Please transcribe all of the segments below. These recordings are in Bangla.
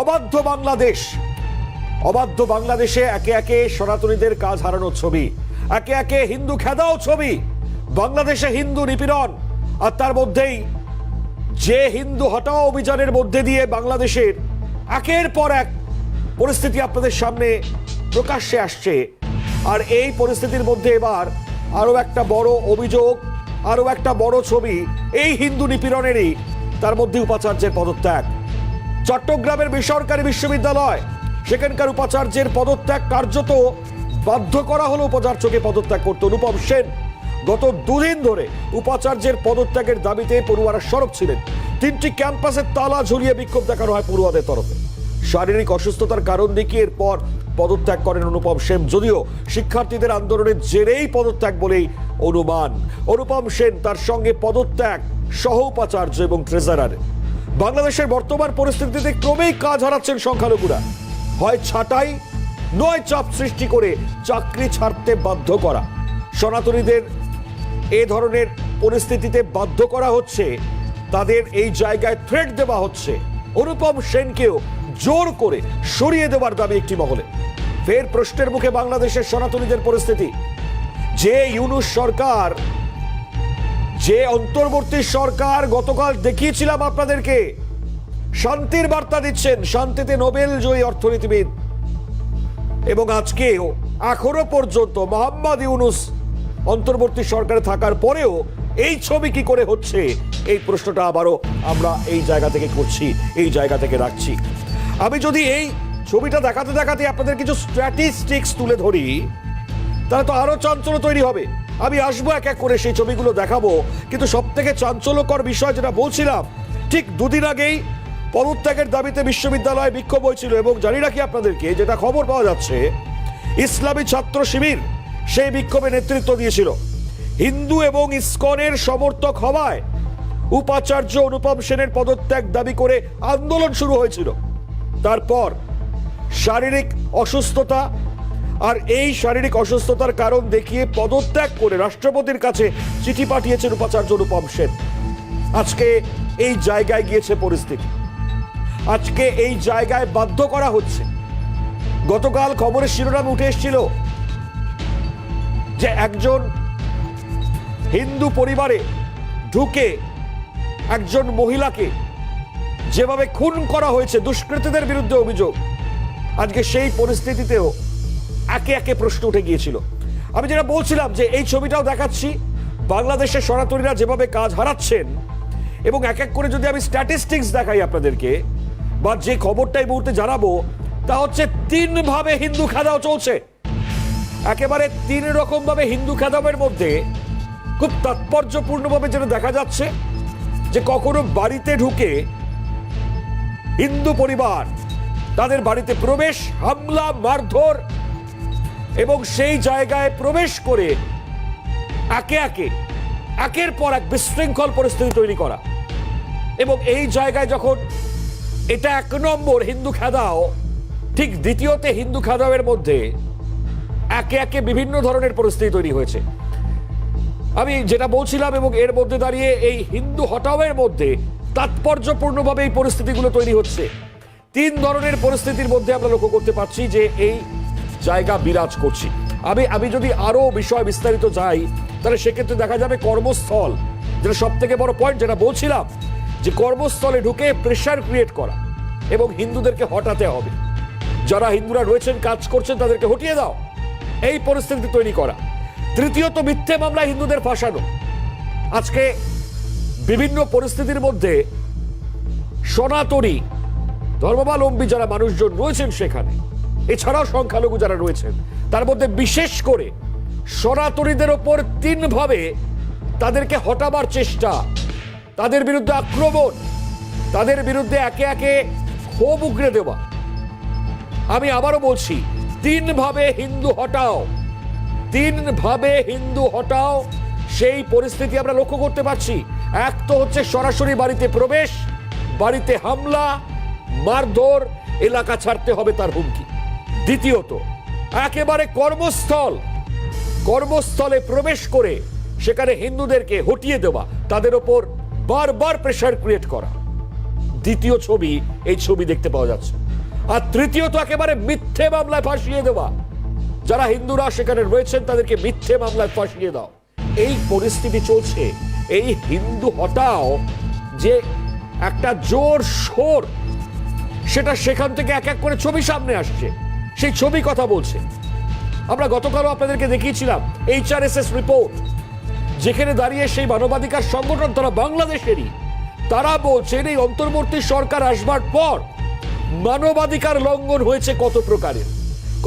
অবাধ্য বাংলাদেশ, অবাধ্য বাংলাদেশে একে একে সনাতনীদের কাজ হারানোর ছবি, একে একে হিন্দু খেদাও ছবি, বাংলাদেশে হিন্দু নিপীড়ন, আর তার মধ্যেই যে হিন্দু হটাও অভিযানের মধ্যে দিয়ে বাংলাদেশের একের পর এক পরিস্থিতি আপনাদের সামনে প্রকাশ্যে আসছে। আর এই পরিস্থিতির মধ্যে এবার আরো একটা বড় অভিযোগ, আরো একটা বড় ছবি এই হিন্দু নিপীড়নেরই, তার মধ্যে উপাচার্যের পদত্যাগ। চট্টগ্রামের বেসরকারি বিশ্ববিদ্যালয়, সেখানকার উপাচার্যের পদত্যাগ কার্যত বাধ্য করা হলো উপাচার্যকে পদত্যাগ করতে। অনুপম সেন গত দুদিন ধরে উপাচার্যের পদত্যাগের দাবিতে পড়ুয়ারা সরব ছিলেন। 3টি ক্যাম্পাসে তালা ঝুলিয়ে বিক্ষোভ দেখানো হয় পড়ুয়াদের তরফে। শারীরিক অসুস্থতার কারণ দেখিয়ে এরপর পদত্যাগ করেন অনুপম সেন, যদিও শিক্ষার্থীদের আন্দোলনের জেরেই পদত্যাগ বলেই অনুমান। অনুপম সেন, তার সঙ্গে পদত্যাগ সহ উপাচার্য এবং ট্রেজারার। বাংলাদেশের বর্তমান পরিস্থিতিতে ক্রমেই কাজ হারাচ্ছেন সংখ্যালঘুরা। হয় ছাঁটাই, নয় চাপ সৃষ্টি করে চাকরি ছাড়তে বাধ্য করা। সনাতনীদের এ ধরনের পরিস্থিতিতে বাধ্য করা হচ্ছে, তাদের এই জায়গায় থ্রেট দেওয়া হচ্ছে। অনুপম সেনকেও জোর করে সরিয়ে দেওয়ার দাবি একটি মহলে। ফের প্রশ্নের মুখে বাংলাদেশের সনাতনীদের পরিস্থিতি। যে ইউনূস সরকার, যে অন্তর্বর্তী সরকার গতকাল দেখিয়েছিলাম আপনাদেরকে শান্তির বার্তা দিচ্ছেন, শান্তিতে নোবেল জয়ী অর্থনীতিবিদ, এবং আজকেও এখনো পর্যন্ত মোহাম্মদ ইউনূস অন্তর্বর্তী সরকারে থাকার পরেও এই ছবি কি করে হচ্ছে, এই প্রশ্নটা আবারও আমরা এই জায়গা থেকে করছি, এই জায়গা থেকে রাখছি। আমি যদি এই ছবিটা দেখাতে দেখাতে আপনাদের কিছু স্ট্যাটিস্টিক্স তুলে ধরি, তাহলে তো আরো চাঞ্চল্য তৈরি হবে। আমি আসবো এক এক করে সেই ছবিগুলো দেখাবো, কিন্তু সব থেকে চাঞ্চল্যকর বিষয় যেটা বলছিলাম, ঠিক দুদিন আগেই পদত্যাগের দাবিতে বিশ্ববিদ্যালয়ে বিক্ষোভ হয়েছিল। এবং জানি রাখি আপনাদেরকে, যেটা খবর পাওয়া যাচ্ছে, ইসলামী ছাত্র শিবির সেই বিক্ষোভে নেতৃত্ব দিয়েছিল। হিন্দু এবং ইসকনের সমর্থক হওয়ায় উপাচার্য অনুপম সেনের পদত্যাগ দাবি করে আন্দোলন শুরু হয়েছিল। তারপর শারীরিক অসুস্থতা, আর এই শারীরিক অসুস্থতার কারণ দেখিয়ে পদত্যাগ করে রাষ্ট্রপতির কাছে চিঠি পাঠিয়েছেন উপাচার্য অনুপম সেন। আজকে এই জায়গায় গিয়েছে পরিস্থিতি, আজকে এই জায়গায় বাধ্য করা হচ্ছে। গতকাল খবরের শিরোনামে উঠে এসেছিল যে একজন হিন্দু পরিবারে ঢুকে একজন মহিলাকে যেভাবে খুন করা হয়েছে, দুষ্কৃতীদের বিরুদ্ধে অভিযোগ। আজকে সেই পরিস্থিতিতেও একে একে প্রশ্ন উঠে গিয়েছিল। আমি যেটা বলছিলাম যে এই ছবিটাও দেখাচ্ছি, বাংলাদেশের সনাতনীরা যেভাবে কাজ হারাচ্ছেন, এবং এক এক করে যদি আমি স্ট্যাটিস্টিক্স দেখাই আপনাদেরকে, বা যে খবরটা এই মুহূর্তে জানাবো, তা হচ্ছে 3 ভাবে হিন্দু খেদাও চলছে। একেবারে 3 রকম ভাবে হিন্দু খেদাবের মধ্যে খুব তাৎপর্যপূর্ণভাবে যেটা দেখা যাচ্ছে, যে কখনো বাড়িতে ঢুকে হিন্দু পরিবার, তাদের বাড়িতে প্রবেশ, হামলা, মারধর, এবং সেই জায়গায় প্রবেশ করে একে একে একের পর এক বিশৃঙ্খল পরিস্থিতি তৈরি করা। এবং এই জায়গায় যখন এটা 1 নম্বর হিন্দু খেদাও, ঠিক দ্বিতীয়তে হিন্দু খেদাওয়ের মধ্যে একে একে বিভিন্ন ধরনের পরিস্থিতি তৈরি হয়েছে। আমি যেটা বলছিলাম, এবং এর মধ্যে দাঁড়িয়ে এই হিন্দু হটাওয়ের মধ্যে তাৎপর্যপূর্ণভাবে এই পরিস্থিতিগুলো তৈরি হচ্ছে। 3 ধরনের পরিস্থিতির মধ্যে আমরা লক্ষ্য করতে পারছি যে এই জায়গা বিরাজ করছি। আমি যদি আরো বিষয় বিস্তারিত যাই, তাহলে সেক্ষেত্রে দেখা যাবে কর্মস্থল, যেটা সব থেকে বড় পয়েন্ট, যেটা বলছিলাম, যে কর্মস্থলে ঢুকে প্রেশার ক্রিয়েট করা এবং হিন্দুদেরকে হটাতে হবে। যারা হিন্দুরা রয়েছেন, কাজ করছেন, তাদেরকে হটিয়ে দাও, এই পরিস্থিতি তৈরি করা। তৃতীয়ত মিথ্যে মামলায় হিন্দুদের ফাঁসানো। আজকে বিভিন্ন পরিস্থিতির মধ্যে সনাতনী ধর্মাবলম্বী যারা মানুষজন রয়েছেন সেখানে, এছাড়াও সংখ্যালঘু যারা রয়েছেন, তার মধ্যে বিশেষ করে সনাতনীদের ওপর 3 ভাবে তাদেরকে হটাবার চেষ্টা, তাদের বিরুদ্ধে আক্রমণ, তাদের বিরুদ্ধে একে একে ক্ষোভ উগরে দেওয়া। আমি আবারও বলছি, 3 ভাবে হিন্দু হটাও, 3 ভাবে হিন্দু হটাও। সেই পরিস্থিতি আমরা লক্ষ্য করতে পারছি। এক তো হচ্ছে সরাসরি বাড়িতে প্রবেশ, বাড়িতে হামলা, মারধর, এলাকা ছাড়তে হবে তার হুমকি। দ্বিতীয়ত একেবারে কর্মস্থলে প্রবেশ করে সেখানে হিন্দুদেরকে হটিয়ে দেওয়া, তাদের ওপর বারবার প্রেশার ক্রিয়েট করা। দ্বিতীয় ছবি এই ছবি দেখতে পাওয়া যাচ্ছে। আর তৃতীয়ত একেবারে মিথ্যে মামলায় ফাঁসিয়ে দেওয়া, যারা হিন্দুরা সেখানে রয়েছেন তাদেরকে মিথ্যে মামলায় ফাঁসিয়ে দাও। এই পরিস্থিতি চলছে। এই হিন্দু হটাও যে একটা জোর সোর, সেটা সেখান থেকে এক এক করে ছবি সামনে আসছে, সেই ছবি কথা বলছে। আমরা গতকালও আপনাদেরকে দেখিয়েছিলাম HRSS রিপোর্ট, যেখানে দাঁড়িয়ে সেই মানবাধিকার সংগঠন, তারা বাংলাদেশেরই, তারা বলছেন এই অন্তর্বর্তী সরকার আসবার পর মানবাধিকার লঙ্ঘন হয়েছে কত প্রকারের,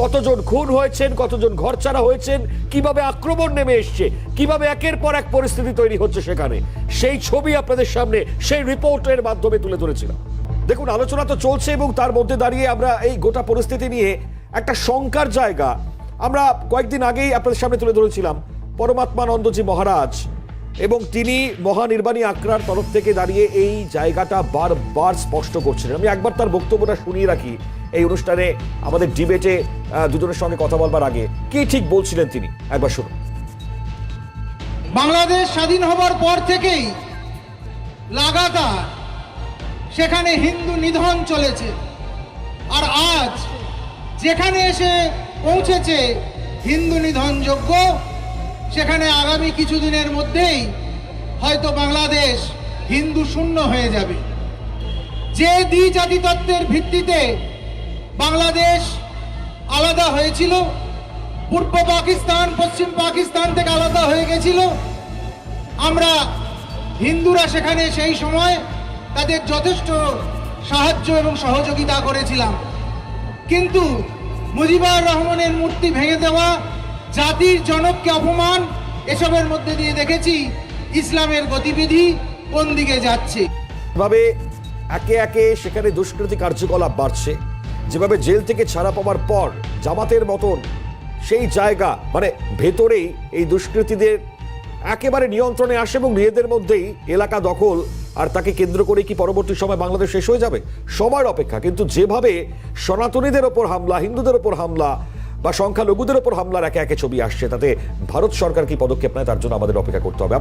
কতজন খুন হয়েছেন, কতজন ঘরছাড়া হয়েছেন, কিভাবে আক্রমণ নেমে এসছে, কিভাবে একের পর এক পরিস্থিতি তৈরি হচ্ছে সেখানে। সেই ছবি আপনাদের সামনে সেই রিপোর্টের মাধ্যমে তুলে ধরেছিলাম। দেখুন, আলোচনা তো চলছে এবং তার মধ্যে দাঁড়িয়ে আমরা এই গোটা পরিস্থিতি নিয়ে একটা শঙ্কার জায়গা আমরা কয়েকদিন আগেই আপনাদের সামনে তুলে ধরেছিলাম। পরমাত্মানন্দজি মহারাজ এবং তিনি মহানির্বাণী আখড়ার তরফ থেকে দাঁড়িয়ে এই জায়গাটা বারবার স্পষ্ট করছিলেন। আমি একবার তার বক্তব্যটা শুনিয়ে রাখি এই অনুষ্ঠানে আমাদের ডিবেটে দুজনের সঙ্গে কথা বলবার আগে কি ঠিক বলছিলেন তিনি, একবার শুনুন। বাংলাদেশ স্বাধীন হবার পর থেকেই লাগাতার সেখানে হিন্দু নিধন চলেছে, আর আজ যেখানে এসে পৌঁছেছে হিন্দু নিধনযোগ্য, সেখানে আগামী কিছুদিনের মধ্যেই হয়তো বাংলাদেশ হিন্দু শূন্য হয়ে যাবে। যে দ্বিজাতি তত্ত্বের ভিত্তিতে বাংলাদেশ আলাদা হয়েছিল, পূর্ব পাকিস্তান পশ্চিম পাকিস্তান থেকে আলাদা হয়ে গেছিল, আমরা হিন্দুরা সেখানে সেই সময় তাদের যথেষ্ট সাহায্য এবং সহযোগিতা করেছিলাম। কিন্তু মুজিবুর রহমানের মূর্তি ভেঙে দেওয়া, জাতির জনককে অপমান, এসবের মধ্যে দিয়ে দেখেছি ইসলামের গতিবিধি কোন দিকে যাচ্ছে। যেভাবে একে একে সেখানে দুষ্কৃতী কার্যকলাপ বাড়ছে, যেভাবে জেল থেকে ছাড়া পাওয়ার পর জামাতের মতন সেই জায়গা মানে ভেতরেই এই দুষ্কৃতীদের একেবারে নিয়ন্ত্রণে আসে এবং নিজেদের মধ্যেই এলাকা দখল, আর তাকে কেন্দ্র করে কি পরবর্তী সময় বাংলাদেশ শেষ হয়ে যাবে? সময়ের অপেক্ষা। কিন্তু যেভাবে সনাতনীদের ওপর হামলা, হিন্দুদের ওপর হামলা বা সংখ্যালঘুদের ওপর হামলার একে একে ছবি আসছে, তাতে ভারত সরকার কি পদক্ষেপ নেয় তার জন্য আমাদের অপেক্ষা করতে হবে।